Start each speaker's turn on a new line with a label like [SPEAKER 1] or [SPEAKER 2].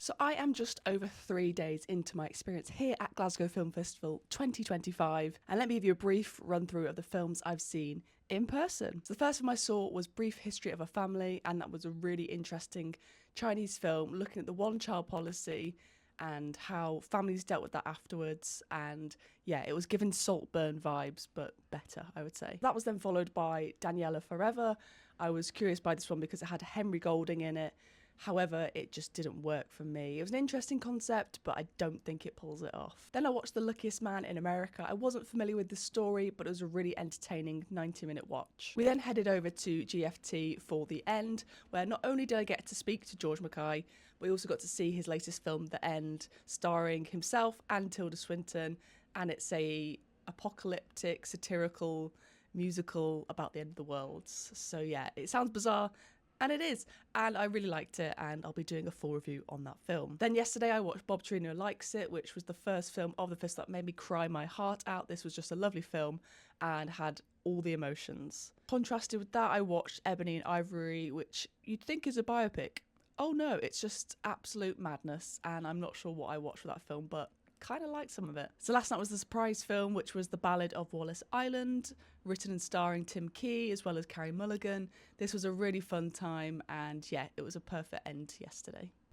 [SPEAKER 1] So I am just over 3 days into my experience here at Glasgow Film Festival 2025, and let me give you a brief run through of the films I've seen in person. So the first film I saw was Brief History of a Family, and that was a really interesting Chinese film looking at the one-child policy and how families dealt with that afterwards. And yeah, it was given Saltburn vibes, but better, I would say. That was then followed by Daniela Forever. I was curious by this one because it had Henry Golding in it. However, it just didn't work for me. It was an interesting concept, but I don't think it pulls it off. Then I watched The Luckiest Man in America. I wasn't familiar with the story, but it was a really entertaining 90-minute watch. We then headed over to GFT for The End, where not only did I get to speak to George Mackay, but we also got to see his latest film, The End, starring himself and Tilda Swinton, and it's a apocalyptic, satirical musical about the end of the world. So yeah, it sounds bizarre, and it is, and I really liked it, and I'll be doing a full review on that film. Then yesterday I watched Bob Trino Likes It, which was the first film of the festival that made me cry my heart out. This was just a lovely film and had all the emotions. Contrasted with that, I watched Ebony and Ivory, which you'd think is a biopic. Oh no, it's just absolute madness, and I'm not sure what I watched for that film, but kind of liked some of it. So last night was the surprise film, which was The Ballad of Wallace Island, written and starring Tim Key as well as Carey Mulligan. This was a really fun time, and yeah, it was a perfect end yesterday.